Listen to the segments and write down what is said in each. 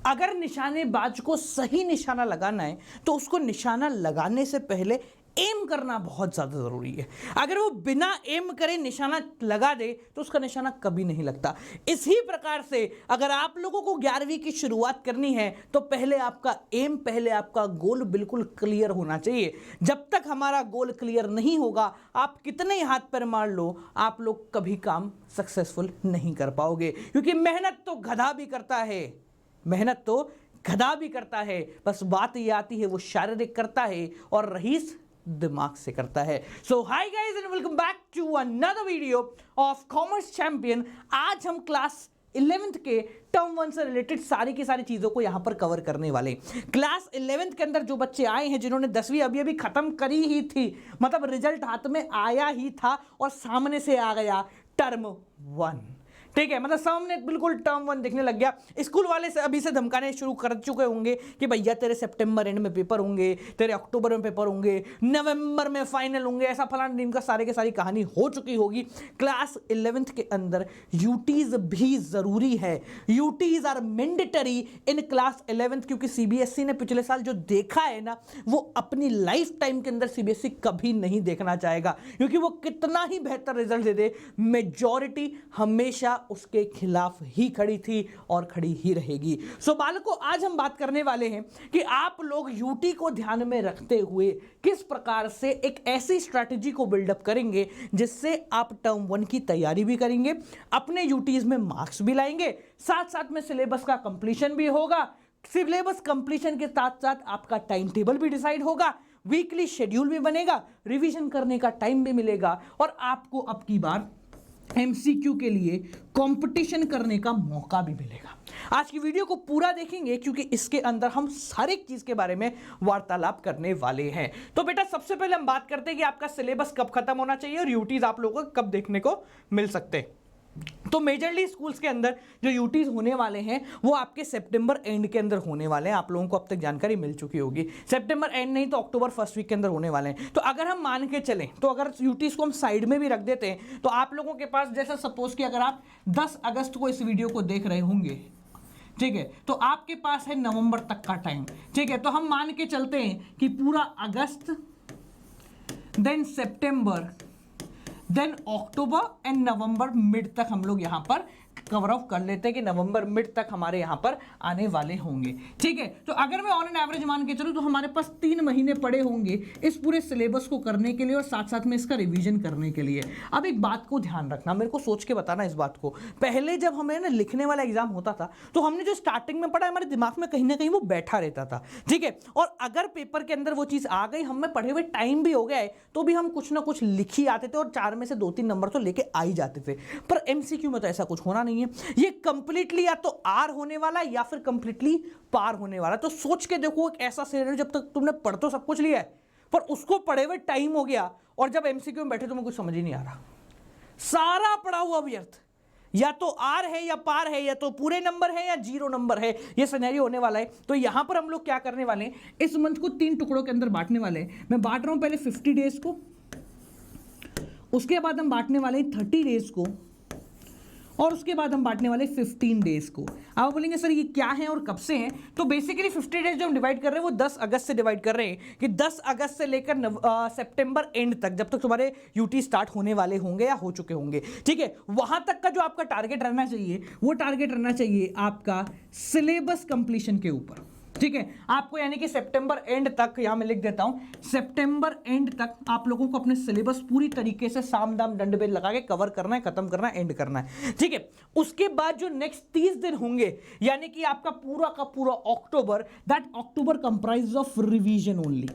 अगर निशानेबाज को सही निशाना लगाना है तो उसको निशाना लगाने से पहले एम करना बहुत ज़्यादा ज़रूरी है। अगर वो बिना एम करे निशाना लगा दे तो उसका निशाना कभी नहीं लगता। इसी प्रकार से अगर आप लोगों को 11वीं की शुरुआत करनी है तो पहले आपका एम, पहले आपका गोल बिल्कुल क्लियर होना चाहिए। जब तक हमारा गोल क्लियर नहीं होगा, आप कितने हाथ पर मार लो, आप लोग कभी काम सक्सेसफुल नहीं कर पाओगे, क्योंकि मेहनत तो गधा भी करता है, मेहनत तो गधा भी करता है, बस बात ये आती है वो शारीरिक करता है और रईस दिमाग से करता है। So hi guys and welcome back to another video of commerce champion. आज हम क्लास 11th के टर्म 1 से रिलेटेड सारी की सारी चीज़ों को यहाँ पर कवर करने वाले। क्लास 11th के अंदर जो बच्चे आए हैं, जिन्होंने 10वीं अभी अभी खत्म करी ही थी, मतलब रिजल्ट हाथ में आया ही था और सामने से आ गया टर्म 1, ठीक है, मतलब सामने बिल्कुल टर्म 1 दिखने लग गया। स्कूल वाले से अभी से धमकाने शुरू कर चुके होंगे कि भैया तेरे सितंबर एंड में पेपर होंगे, तेरे अक्टूबर में पेपर होंगे, नवंबर में फाइनल होंगे, ऐसा फलाना टीम का सारे के सारी कहानी हो चुकी होगी। क्लास 11th के अंदर यूटीज भी जरूरी है, UTs are mandatory in class 11th, क्योंकि सीबीएसई ने पिछले साल जो देखा है ना, वो अपनी लाइफ टाइम के अंदर सीबीएसई कभी नहीं देखना चाहेगा, क्योंकि वो कितना ही बेहतर रिजल्ट दे दे, मेजॉरिटी हमेशा उसके खिलाफ ही खड़ी थी और खड़ी ही रहेगी। सो बालकों, आज हम बात करने वाले हैं कि आप लोग यूटी को ध्यान में रखते हुए किस प्रकार से एक ऐसी स्ट्रैटेजी को बिल्डअप करेंगे जिससे आप टर्म 1 की तैयारी भी करेंगे, अपने यूटीज में मार्क्स भी लाएंगे, साथ साथ में सिलेबस का कंप्लीशन भी होगा। सिलेबस कंप्लीशन के साथ साथ आपका टाइम टेबल भी डिसाइड होगा, वीकली शेड्यूल भी बनेगा, रिवीजन करने का टाइम भी मिलेगा और आपको अब की बार एमसीक्यू के लिए कंपटीशन करने का मौका भी मिलेगा। आज की वीडियो को पूरा देखेंगे क्योंकि इसके अंदर हम हर एक चीज के बारे में वार्तालाप करने वाले हैं। तो बेटा, सबसे पहले हम बात करते हैं कि आपका सिलेबस कब खत्म होना चाहिए और यूटीज आप लोगों को कब देखने को मिल सकते हैं। तो मेजरली स्कूल्स के अंदर जो यूटीज होने वाले हैं वो आपके सितंबर एंड के अंदर होने वाले हैं। आप लोगों को अब तक जानकारी मिल चुकी होगी, सितंबर एंड नहीं तो अक्टूबर फर्स्ट वीक के अंदर होने वाले हैं। तो अगर हम मान के चलें, तो अगर यूटीज को हम साइड में भी रख देते हैं तो आप लोगों के पास, जैसा सपोज कि अगर आप 10 अगस्त को इस वीडियो को देख रहे होंगे, ठीक है, तो आपके पास है नवंबर तक का टाइम, ठीक है। तो हम मान के चलते हैं कि पूरा अगस्त, देन सितंबर, देन अक्टूबर एंड नवंबर मिड तक हम लोग यहां पर कवर ऑफ कर लेते हैं कि नवंबर मिड तक हमारे यहां पर आने वाले होंगे, ठीक है। तो अगर मैं ऑन एन एवरेज मान के चलूं तो हमारे पास 3 महीने पड़े होंगे इस पूरे सिलेबस को करने के लिए और साथ साथ में इसका रिवीजन करने के लिए। अब एक बात को ध्यान रखना, मेरे को सोच के बताना इस बात को। पहले जब हमें ना लिखने वाला एग्जाम होता था तो हमने जो स्टार्टिंग में पढ़ा, हमारे दिमाग में कहीं ना कहीं वो बैठा रहता था, ठीक है। और अगर पेपर के अंदर वो चीज आ गई, हमें पढ़े हुए टाइम भी हो गया है, तो भी हम कुछ ना कुछ लिख ही आते थे और 4 में से 2-3 नंबर तो लेके आ ही जाते थे। पर एमसीक्यू में तो ऐसा कुछ होना नहीं है, ये कंप्लीटली या तो आर होने वाला या फिर कंप्लीटली पार होने वाला। तो सोच के देखो, एक ऐसा सिनेरियो जब तक तुमने पढ़ तो सब कुछ लिया है पर उसको पढ़े हुए टाइम हो गया और जब एमसीक्यू में बैठे तुम्हें कुछ समझ ही नहीं आ रहा, सारा पढ़ा हुआ व्यर्थ, या तो आर है या पार है, या तो पूरे नंबर है या 0 नंबर है, ये सिनेरियो होने वाला है। तो यहां पर हम लोग क्या करने वाले हैं, इस मंथ को 3 टुकड़ों के अंदर बांटने वाले हैं। मैं बांट रहा हूं पहले 50 डेज को, उसके बाद हम बांटने वाले हैं 30 डेज को और उसके बाद हम बांटने वाले 15 डेज को। आप बोलेंगे सर ये क्या है और कब से हैं? तो बेसिकली 50 डेज जो हम डिवाइड कर रहे हैं वो 10 अगस्त से डिवाइड कर रहे हैं कि 10 अगस्त से लेकर सितंबर एंड तक, जब तक तुम्हारे यूटी स्टार्ट होने वाले होंगे या हो चुके होंगे, ठीक है, वहां तक का जो आपका टारगेट रहना चाहिए वो टारगेट रहना चाहिए आपका सिलेबस कंप्लीशन के ऊपर, ठीक है। आपको यानी कि सितंबर एंड तक, यहां मैं लिख देता हूं, सितंबर एंड तक आप लोगों को अपने सिलेबस पूरी तरीके से साम दाम दंड भेद लगा के कवर करना है, खत्म करना है, एंड करना है, ठीक है। उसके बाद जो नेक्स्ट 30 दिन होंगे, यानी कि आपका पूरा का पूरा अक्टूबर, that October comprise of revision only.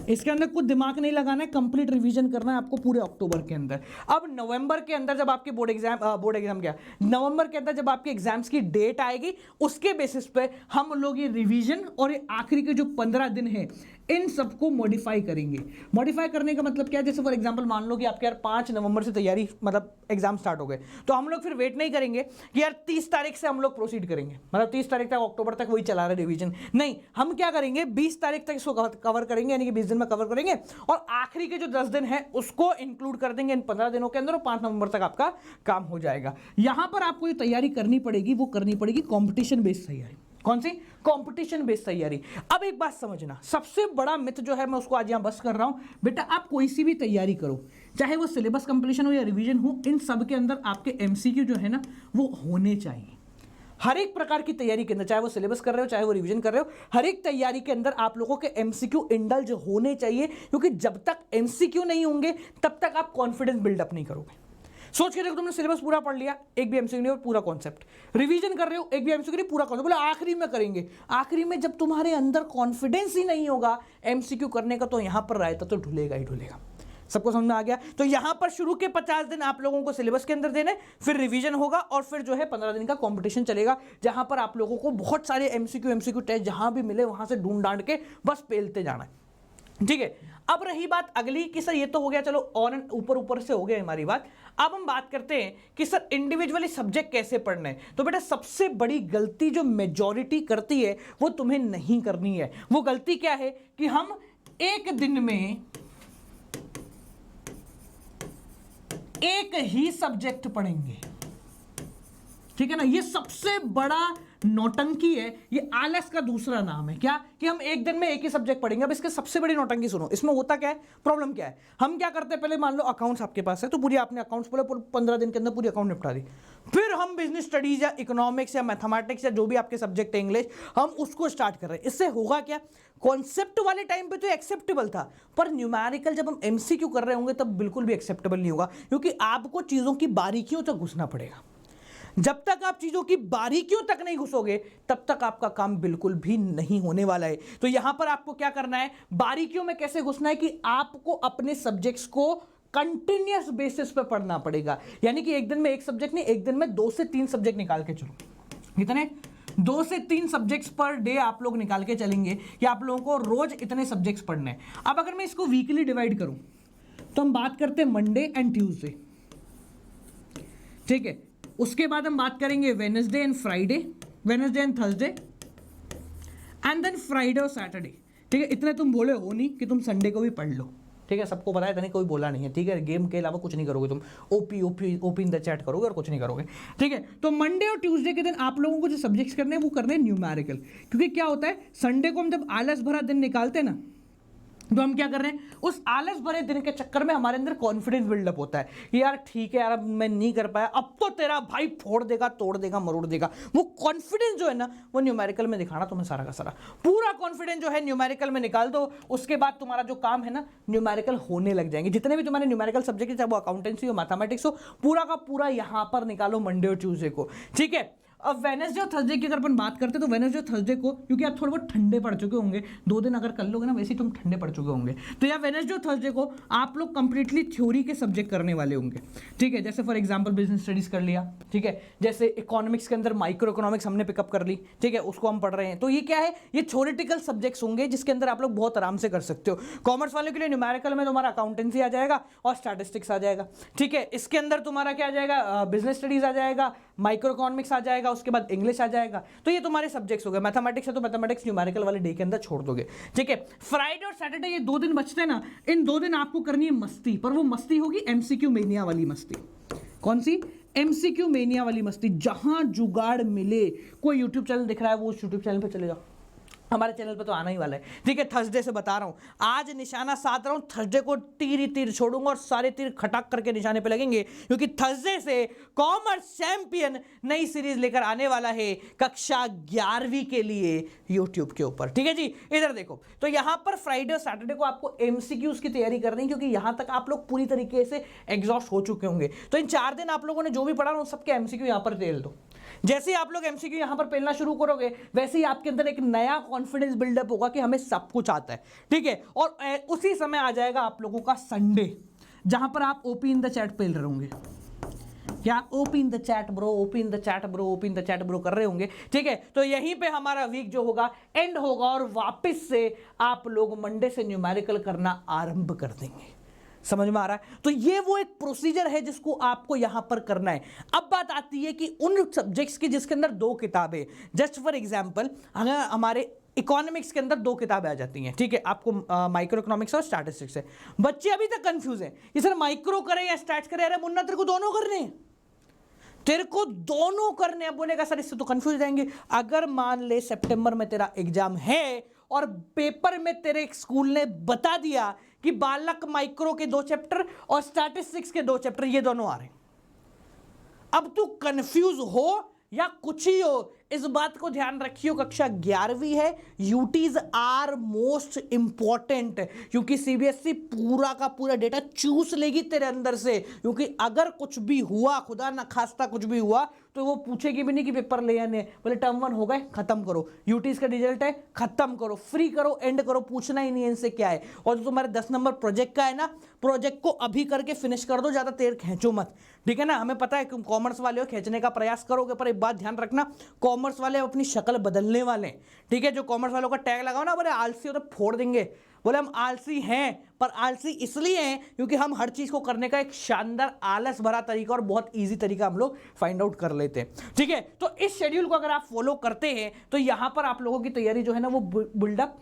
इसके अंदर कुछ दिमाग नहीं लगाना है, कंप्लीट रिवीजन करना है आपको पूरे अक्टूबर के अंदर। अब नवंबर के अंदर जब आपके बोर्ड एग्जाम क्या, नवंबर के अंदर जब आपके एग्जाम्स की डेट आएगी, उसके बेसिस पे हम लोग ये रिवीजन और ये आखिरी के जो 15 दिन है इन सबको मॉडिफाई करेंगे। मॉडिफाई करने का मतलब क्या है, जैसे फॉर एग्जांपल मान लो कि आपके यार 5 नवंबर से तैयारी, मतलब एग्जाम स्टार्ट हो गए, तो हम लोग फिर वेट नहीं करेंगे कि यार 30 तारीख से हम लोग प्रोसीड करेंगे, मतलब 30 तारीख तक अक्टूबर तक वही चला रहे रिवीजन, नहीं, हम क्या करेंगे 20 तारीख तक इसको कवर करेंगे, यानी कि 20 दिन में कवर करेंगे और आखिरी के जो 10 दिन है उसको इंक्लूड कर देंगे इन 15 दिनों के अंदर और 5 नवंबर तक आपका काम हो जाएगा। यहां पर आपको ये तैयारी करनी पड़ेगी, वो करनी पड़ेगी कॉम्पिटिशन बेस्ड तैयारी। कौन सी? कंपटीशन बेस्ड तैयारी। अब एक बात समझना, सबसे बड़ा मिथ जो है मैं उसको आज यहां बस कर रहा हूं, बेटा आप कोई सी भी तैयारी करो, चाहे वो सिलेबस कंप्लीशन हो या रिवीजन हो, इन सब के अंदर आपके एमसीक्यू जो है ना वो होने चाहिए। हर एक प्रकार की तैयारी के अंदर, चाहे वो सिलेबस कर रहे हो चाहे वो रिवीजन कर रहे हो, हर एक तैयारी के अंदर आप लोगों के एमसीक्यू इंडल्ज होने चाहिए, क्योंकि जब तक एमसीक्यू नहीं होंगे तब तक आप कॉन्फिडेंस बिल्डअप नहीं करोगे। सोच के देखो, तुमने सिलेबस पूरा पढ़ लिया, एक भी एमसीक्यू नहीं, पूरा कॉन्सेप्ट रिवीजन कर रहे हो, एक भी एमसीक्यू नहीं, पूरा कॉन्सेप्ट, बोले आखिरी में करेंगे। आखिरी में जब तुम्हारे अंदर कॉन्फिडेंस ही नहीं होगा एमसीक्यू करने का, तो यहां पर रायता तो ढुलेगा ही ढुलेगा। सबको समझ में आ गया? तो यहां पर शुरू के 50 दिन आप लोगों को सिलेबस के अंदर देने, फिर रिवीजन होगा, और फिर जो है 15 दिन का कंपटीशन चलेगा, जहां पर आप लोगों को बहुत सारे एमसीक्यू टेस्ट जहां भी मिले वहां से ढूंढ डांट के बस पेलते जाना है। ठीक है, अब रही बात अगली कि सर ये तो हो गया, चलो ऑन ऊपर ऊपर से हो गया हमारी बात। अब हम बात करते हैं कि सर इंडिविजुअली सब्जेक्ट कैसे पढ़ने हैं। तो बेटा सबसे बड़ी गलती जो मेजॉरिटी करती है वो तुम्हें नहीं करनी है। वो गलती क्या है कि हम एक दिन में एक ही सब्जेक्ट पढ़ेंगे। ठीक है ना, ये सबसे बड़ा नौटंकी है, ये आलस का दूसरा नाम है। क्या? कि हम एक दिन में एक ही सब्जेक्ट पढ़ेंगे। अब इसके सबसे बड़ी नौटंकी सुनो, इसमें होता क्या है, प्रॉब्लम क्या है। हम क्या करते हैं, पहले मान लो अकाउंट्स आपके पास है, तो पूरी आपने अकाउंट्स पूरे 15 दिन के अंदर पूरी अकाउंट निपटा दी। फिर हम बिजनेस स्टडीज या इकोनॉमिक्स या मैथमेटिक्स या जो भी आपके सब्जेक्ट है, इंग्लिश, हम उसको स्टार्ट कर रहे हैं। इससे होगा क्या, कॉन्सेप्ट वाले टाइम पे तो एक्सेप्टेबल था, पर न्यूमेरिकल जब हम एमसीक्यू कर रहे होंगे तब बिल्कुल भी एक्सेप्टेबल नहीं होगा, क्योंकि आपको चीजों की बारीकियों तक घुसना पड़ेगा। जब तक आप चीजों की बारीकियों तक नहीं घुसोगे तब तक आपका काम बिल्कुल भी नहीं होने वाला है। तो यहां पर आपको क्या करना है, बारीकियों में कैसे घुसना है कि आपको अपने सब्जेक्ट्स को कंटिन्यूअस बेसिस पे पढ़ना पड़ेगा। यानी कि एक दिन में एक सब्जेक्ट नहीं, एक दिन में 2 से 3 सब्जेक्ट निकाल के चलो। कितने? 2 से 3 सब्जेक्ट्स पर डे आप लोग निकाल के चलेंगे कि आप लोगों को रोज इतने सब्जेक्ट्स पढ़ने हैं। अब अगर मैं इसको वीकली डिवाइड करूं तो हम बात करते हैं मंडे एंड ट्यूसडे। ठीक है, उसके बाद हम बात करेंगे Wednesday and Friday, Wednesday and Thursday, and then Friday और सैटरडे। ठीक है, इतने तुम बोले हो नहीं कि तुम संडे को भी पढ़ लो। ठीक है, सबको पता है, इतने कोई बोला नहीं है। ठीक है, गेम के अलावा कुछ नहीं करोगे तुम, ओपी इन द चैट करोगे और कुछ नहीं करोगे। ठीक है, तो मंडे और ट्यूसडे के दिन आप लोगों को जो सब्जेक्ट्स करने हैं वो करने हैं न्यूमेरिकल। क्योंकि क्या होता है, संडे को हम जब आलस भरा दिन निकालते हैं ना, तो हम क्या कर रहे हैं, उस आलस भरे दिन के चक्कर में हमारे अंदर कॉन्फिडेंस बिल्डअप होता है कि यार ठीक है यार, अब मैं नहीं कर पाया, अब तो तेरा भाई फोड़ देगा, तोड़ देगा, मरोड़ देगा। वो कॉन्फिडेंस जो है ना वो न्यूमेरिकल में दिखाना तुम्हें सारा का सारा, पूरा कॉन्फिडेंस जो है न्यूमेरिकल में निकाल दो। उसके बाद तुम्हारा जो काम है ना न्यूमेरिकल होने लग जाएंगे। जितने भी तुम्हारे न्यूमेरिकल सब्जेक्ट है, चाहे वो अकाउंटेंसी हो, मैथमेटिक्स हो, पूरा का पूरा यहां पर निकालो मंडे और ट्यूसडे को। ठीक है, अब वेडनेसडे और थर्सडे की अगर अपन बात करते हैं तो वेडनेसडे और थर्सडे को, क्योंकि आप थोड़े बहुत ठंडे पड़ चुके होंगे, 2 दिन अगर कर लोगे ना वैसे ही तुम ठंडे पड़ चुके होंगे, तो या वेडनेसडे और थर्सडे को आप लोग कंप्लीटली थ्योरी के सब्जेक्ट करने वाले होंगे। ठीक है, जैसे फॉर एग्जांपल बिजनेस स्टडीज कर लिया। ठीक है, जैसे इकोनॉमिक्स के अंदर माइक्रो इकोनॉमिक्स हमने पिकअप कर ली। ठीक है, उसको हम पढ़ रहे हैं। तो ये क्या है, ये थ्योरेटिकल सब्जेक्ट्स होंगे जिसके अंदर आप लोग बहुत आराम से कर सकते हो। कॉमर्स वालों के लिए न्यूमेरिकल में तुम्हारा अकाउंटेंसी आ जाएगा और स्टैटिस्टिक्स आ जाएगा। ठीक है, इसके अंदर तुम्हारा क्या आ जाएगा, बिजनेस स्टडीज आ जाएगा, माइक्रो इकोनॉमिक्स आ जाएगा, उसके बाद इंग्लिश आ जाएगा। तो ये तुम्हारे सब्जेक्ट्स हो गए। मैथमेटिक्स है तो मैथमेटिक्स न्यूमेरिकल वाले डे के अंदर छोड़ दोगे। ठीक है, फ्राइडे और सैटरडे ये 2 दिन बचते हैं ना, इन 2 दिन आपको करनी है मस्ती, पर वो मस्ती होगी एमसीक्यू मेनिया वाली मस्ती। कौन सी? एमसीक्यू मेनिया वाली मस्ती। जहां जुगाड़ मिले, कोई यूट्यूब चैनल दिख रहा है वो उस यूट्यूब चैनल पर चले जाओ, हमारे चैनल पे तो आना ही वाला है। ठीक है, थर्सडे से बता रहा हूं, आज निशाना साध रहा हूं, थर्सडे को तीर ही तीर छोड़ूंगा और सारे तीर खटाक करके निशाने पे लगेंगे, क्योंकि थर्सडे से कॉमर्स चैंपियन नई सीरीज लेकर आने वाला है कक्षा 11वीं के लिए यूट्यूब के ऊपर। ठीक है जी, इधर देखो, तो यहां पर फ्राइडे और सैटरडे को आपको एमसीक्यूज की तैयारी करनी है, क्योंकि यहां तक आप लोग पूरी तरीके से एग्जॉस्ट हो चुके होंगे। तो इन 4 दिन आप लोगों ने जो भी पढ़ा उन सबके एमसीक्यू यहां पर तेल दो। जैसे ही आप लोग एमसीक्यू यहां पर पेलना शुरू करोगे वैसे ही आपके अंदर एक नया कॉन्फिडेंस बिल्डअप होगा कि हमें सब कुछ आता है। ठीक है, और उसी समय आ जाएगा आप लोगों का संडे, जहां पर आप ओपी इन द चैट पेल रहे होंगे। क्या? OP in the chat bro, OP in the chat bro, OP in the chat bro कर रहे होंगे। ठीक है, तो यहीं पे हमारा वीक जो होगा एंड होगा और वापस से आप लोग मंडे से न्यूमेरिकल करना आरंभ कर देंगे। समझ में आ रहा है? तो ये वो एक प्रोसीजर है जिसको आपको यहां पर करना है। अब बात आती है कि उन सब्जेक्ट्स की जिसके अंदर 2 किताबें, जस्ट फॉर एग्जांपल अगर हमारे इकोनॉमिक्स के अंदर 2 किताबें आ जाती हैं। ठीक है, आपको माइक्रो इकोनॉमिक्स और स्टैटिस्टिक्स है। बच्चे अभी तक कंफ्यूज हैं कि सर माइक्रो करे या स्टैट्स करे। अरे मुन्ना तेरे को दोनों करने हैं, तेरे को दोनों करने। अब बोलेगा सर इससे तो कंफ्यूज जाएंगे। अगर मान ले सितंबर में तेरा एग्जाम है और पेपर में तेरे स्कूल ने बता दिया कि बालक माइक्रो के 2 चैप्टर और स्टैटिस्टिक्स के 2 चैप्टर ये दोनों आ रहे हैं, अब तू कंफ्यूज हो या कुछ ही हो, इस बात को ध्यान रखियो कक्षा 11वीं है, यूटीज आर मोस्ट इंपॉर्टेंट, क्योंकि सीबीएसई पूरा का पूरा डेटा चूस लेगी तेरे अंदर से, क्योंकि अगर कुछ भी हुआ, खुदा ना खास्ता कुछ भी हुआ, तो वो पूछेगी भी नहीं कि पेपर ले आने, बोले टर्म 1 हो गए, खत्म करो, यूटीज का रिजल्ट है, खत्म करो, फ्री करो, एंड करो, पूछना ही नहीं है इनसे क्या है। और जो तुम्हारे 10 नंबर प्रोजेक्ट का है ना, प्रोजेक्ट को अभी करके फिनिश कर दो, ज्यादा देर खींचो मत, ठीक है ना। हमें पता है कि कॉमर्स वाले हो, खींचने का प्रयास करोगे, पर एक बात ध्यान रखना, कॉमर्स वाले अपनी शक्ल बदलने वाले, ठीक है। जो कॉमर्स वालों का टैग लगाओ ना, बोले आलसी हो तो फोड़ देंगे, बोले हम आलसी हैं, पर आलसी इसलिए हैं क्योंकि हम हर चीज को करने का एक शानदार आलस भरा तरीका और बहुत इजी तरीका हम लोग फाइंड आउट कर लेते हैं, ठीक है। तो इस शेड्यूल को अगर आप फॉलो करते हैं तो यहां पर आप लोगों की तैयारी जो है ना वो बिल्डअप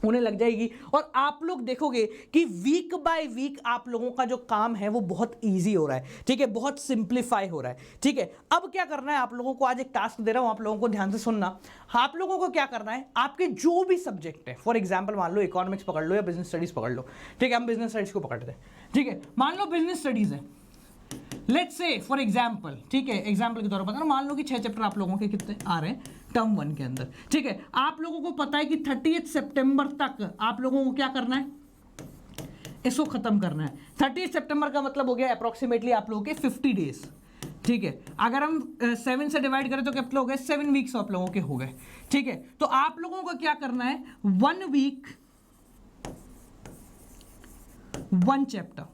होने लग जाएगी, और आप लोग देखोगे कि वीक बाय वीक आप लोगों का जो काम है वो बहुत इजी हो रहा है, ठीक है, बहुत सिंप्लीफाई हो रहा है, ठीक है। अब क्या करना है आप लोगों को, आज एक टास्क दे रहा हूं, आप लोगों को ध्यान से सुनना। आप लोगों को क्या करना है, आपके जो भी सब्जेक्ट है, फॉर एग्जाम्पल मान लो इकोनॉमिक्स पकड़ लो या बिजनेस स्टडीज पकड़ लो, ठीक है, हम बिजनेस स्टडीज को पकड़ते हैं, ठीक है। मान लो बिजनेस स्टडीज है, लेट्स से फॉर एग्जाम्पल, ठीक है, एग्जाम्पल के तौर पर मान लो कि 6 चैप्टर आप लोगों के कितने आ रहे हैं टर्म 1 के अंदर, ठीक है। आप लोगों को पता है कि 30 सितंबर तक आप लोगों को क्या करना है, इसको खत्म करना है। 30 सितंबर का मतलब हो गया अप्रोक्सीमेटली आप लोगों के 50 डेज, ठीक है। अगर हम 7 से डिवाइड करें तो कितने हो गए, 7 वीक्स आप लोगों के हो गए, ठीक है। तो आप लोगों को क्या करना है, 1 वीक 1 चैप्टर,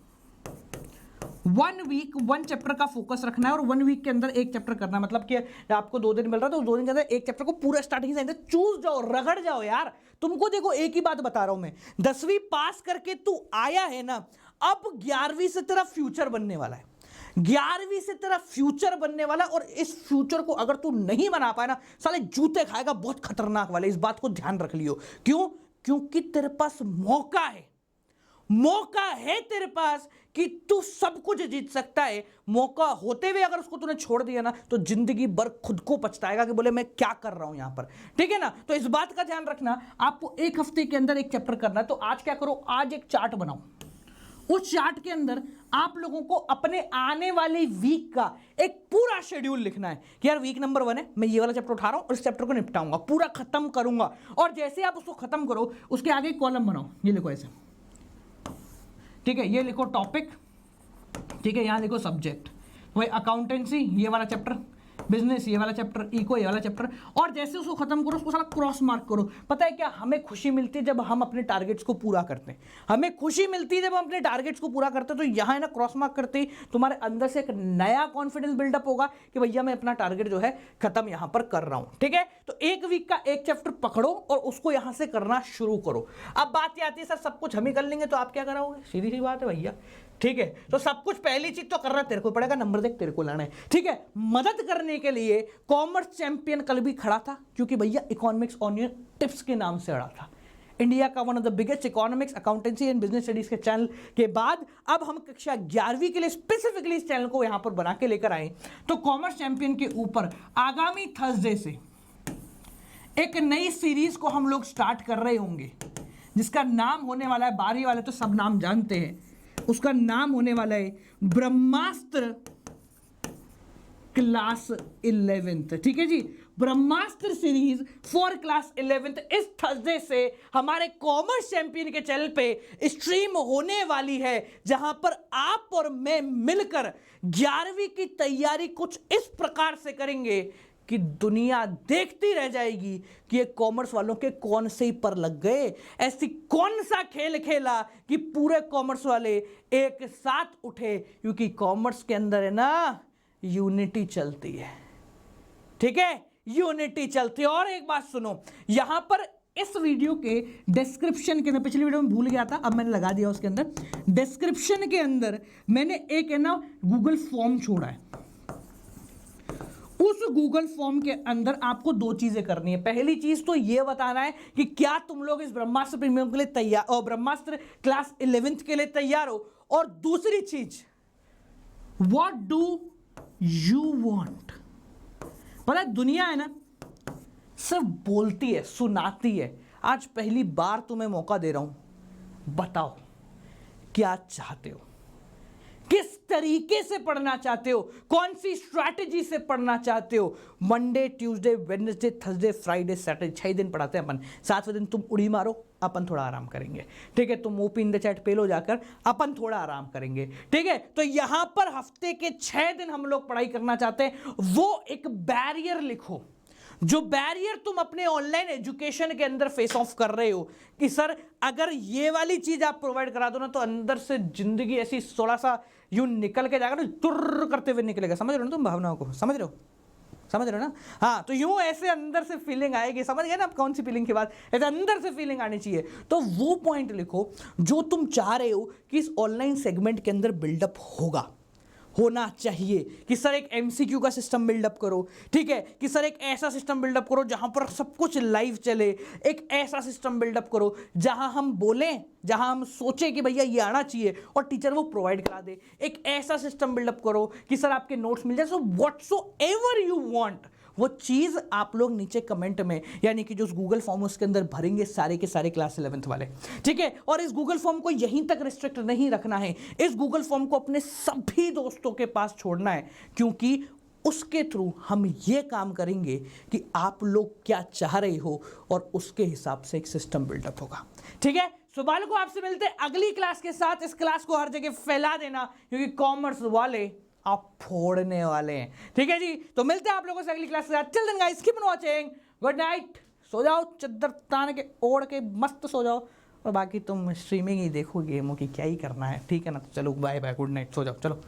1 वीक 1 चैप्टर का फोकस रखना है, और 1 वीक के अंदर एक चैप्टर करना है। मतलब कि आपको 2 दिन मिल रहा है तो 2 दिन के अंदर एक चैप्टर को पूरा स्टार्टिंग से चूस जाओ, रगड़ जाओ यार। तुमको देखो एक ही बात बता रहा हूं मैं, 10वीं पास करके तू आया है ना, अब 11वीं से तेरा फ्यूचर बनने वाला है, 11वीं से तेरा फ्यूचर बनने वाला, और इस फ्यूचर को अगर तू नहीं बना पाए ना, साले जूते खाएगा बहुत खतरनाक वाले, इस बात को ध्यान रख लियो। क्यों? क्योंकि तेरे पास मौका है, मौका है तेरे पास कि तू सब कुछ जीत सकता है। मौका होते हुए अगर उसको तूने छोड़ दिया ना तो जिंदगी भर खुद को पछताएगा कि बोले मैं क्या कर रहा हूं यहां पर, ठीक है ना। तो इस बात का ध्यान रखना, आपको 1 हफ्ते के अंदर एक चैप्टर करना है। तो आज क्या करो, आज एक चार्ट बनाओ, उस चार्ट के अंदर आप लोगों को अपने आने वाले वीक का एक पूरा शेड्यूल लिखना है कि यार वीक नंबर 1 है, मैं ये वाला चैप्टर उठा रहा हूं और इस चैप्टर को निपटाऊंगा, पूरा खत्म करूंगा। और जैसे आप उसको खत्म करो उसके आगे एक कॉलम बनाओ, ये लिखो ऐसे, ठीक है, ये लिखो टॉपिक, ठीक है, यहां लिखो सब्जेक्ट, वही अकाउंटेंसी ये वाला चैप्टर, बिजनेस ये वाला चैप्टर, इको ये वाला चैप्टर, और जैसे उसको खत्म करो उसको सारा क्रॉस मार्क करो। पता है क्या, हमें खुशी मिलती है जब हम अपने टारगेट्स को पूरा करते हैं, हमें खुशी मिलती है जब हम अपने टारगेट्स को पूरा करते हैं। तो यहाँ है ना क्रॉस मार्क करते ही तुम्हारे अंदर से एक नया कॉन्फिडेंस बिल्डअप होगा कि भैया मैं अपना टारगेट जो है खत्म यहाँ पर कर रहा हूँ, ठीक है। तो 1 वीक का एक चैप्टर पकड़ो और उसको यहाँ से करना शुरू करो। अब बात ये आती है सर सब कुछ हम ही कर लेंगे तो आप क्या कराओगे, सीधी सी बात है भैया, ठीक है। तो सब कुछ पहली चीज तो करना तेरे को पड़ेगा, नंबर देख तेरे को लाना है, ठीक है। मदद करने के लिए कॉमर्स चैंपियन कल भी खड़ा था, क्योंकि भैया इकोनॉमिक्स ऑन योर टिप्स के नाम से अड़ा था। इंडिया का one of the biggest economics, accountancy and business studies के चैनल के बाद अब हम कक्षा 11वीं के लिए स्पेसिफिकली इस चैनल को यहां पर बना के लेकर आए। तो कॉमर्स चैंपियन के ऊपर आगामी थर्सडे से एक नई सीरीज को हम लोग स्टार्ट कर रहे होंगे, जिसका नाम होने वाला है, 12वीं वाले तो सब नाम जानते हैं, उसका नाम होने वाला है ब्रह्मास्त्र क्लास 11th, ठीक है जी, ब्रह्मास्त्र सीरीज फॉर क्लास 11th इस थर्सडे से हमारे कॉमर्स चैंपियन के चैनल पे स्ट्रीम होने वाली है, जहां पर आप और मैं मिलकर 11वीं की तैयारी कुछ इस प्रकार से करेंगे कि दुनिया देखती रह जाएगी कि ये कॉमर्स वालों के कौन से ही पर लग गए, ऐसी कौन सा खेल खेला कि पूरे कॉमर्स वाले एक साथ उठे, क्योंकि कॉमर्स के अंदर है ना यूनिटी चलती है, ठीक है, यूनिटी चलती है। और एक बात सुनो, यहां पर इस वीडियो के डिस्क्रिप्शन के अंदर, पिछली वीडियो में भूल गया था अब मैंने लगा दिया, उसके अंदर डिस्क्रिप्शन के अंदर मैंने एक है ना गूगल फॉर्म छोड़ा है। उस गूगल फॉर्म के अंदर आपको 2 चीजें करनी है। पहली चीज तो यह बताना है कि क्या तुम लोग इस ब्रह्मास्त्र प्रीमियम के लिए तैयार और ब्रह्मास्त्र क्लास 11th के लिए तैयार हो, और दूसरी चीज व्हाट डू यू वॉन्ट। पता है दुनिया है ना सिर्फ बोलती है, सुनाती है। आज पहली बार तुम्हें मौका दे रहा हूं, बताओ क्या चाहते हो, किस तरीके से पढ़ना चाहते हो, कौन सी स्ट्रैटेजी से पढ़ना चाहते हो। Monday, Tuesday, Wednesday, Thursday, Friday, Saturday, 6 दिन पढ़ाते हैं अपन। 7वें दिन तुम उड़ी मारो, अपन थोड़ा आराम करेंगे, ठीक है। तुम ओपी इन द चैट पे लो जाकर, अपन थोड़ा आराम करेंगे, ठीक है। तो यहां पर हफ्ते के 6 दिन हम लोग पढ़ाई करना चाहते हैं। वो एक बैरियर लिखो, जो बैरियर तुम अपने ऑनलाइन एजुकेशन के अंदर फेस ऑफ कर रहे हो कि सर अगर ये वाली चीज आप प्रोवाइड करा दो ना तो अंदर से जिंदगी ऐसी थोड़ा सा यूं निकल के जाएगा ना, तुर्र करते हुए निकलेगा। समझ रहे हो ना तुम भावनाओं को, समझ रहे हो ना। हाँ, तो यूं ऐसे अंदर से फीलिंग आएगी, समझ गए ना आप कौन सी फीलिंग की बात, ऐसे अंदर से फीलिंग आनी चाहिए। तो वो पॉइंट लिखो जो तुम चाह रहे हो कि इस ऑनलाइन सेगमेंट के अंदर बिल्डअप होना चाहिए। कि सर एक एमसीक्यू का सिस्टम बिल्डअप करो, ठीक है। कि सर एक ऐसा सिस्टम बिल्डअप करो जहां पर सब कुछ लाइव चले। एक ऐसा सिस्टम बिल्डअप करो जहां हम बोलें, जहां हम सोचें कि भैया ये आना चाहिए और टीचर वो प्रोवाइड करा दे। एक ऐसा सिस्टम बिल्डअप करो कि सर आपके नोट्स मिल जाए। सो व्हाटसोएवर यू वांट, वो चीज़ आप लोग नीचे कमेंट में, यानी कि जो गूगल फॉर्म उसके अंदर भरेंगे सारे के सारे क्लास 11th वाले, ठीक है। और इस गूगल फॉर्म को यहीं तक रिस्ट्रिक्ट नहीं रखना है, इस गूगल फॉर्म को अपने सभी दोस्तों के पास छोड़ना है, क्योंकि उसके थ्रू हम ये काम करेंगे कि आप लोग क्या चाह रहे हो और उसके हिसाब से एक सिस्टम बिल्डअप होगा, ठीक है। सुबह को आपसे मिलते हैं अगली क्लास के साथ। इस क्लास को हर जगह फैला देना, क्योंकि कॉमर्स वाले आप फोड़ने वाले हैं, ठीक है जी। तो मिलते हैं आप लोगों से अगली क्लास के साथ। Till then guys, keep on watching, good night. सो जाओ, चद्दर तान के ओढ़ के मस्त सो जाओ, और बाकी तुम स्ट्रीमिंग ही देखो गेमों की, क्या ही करना है, ठीक है ना। तो चलो बाय बाय, गुड नाइट, सो जाओ, चलो।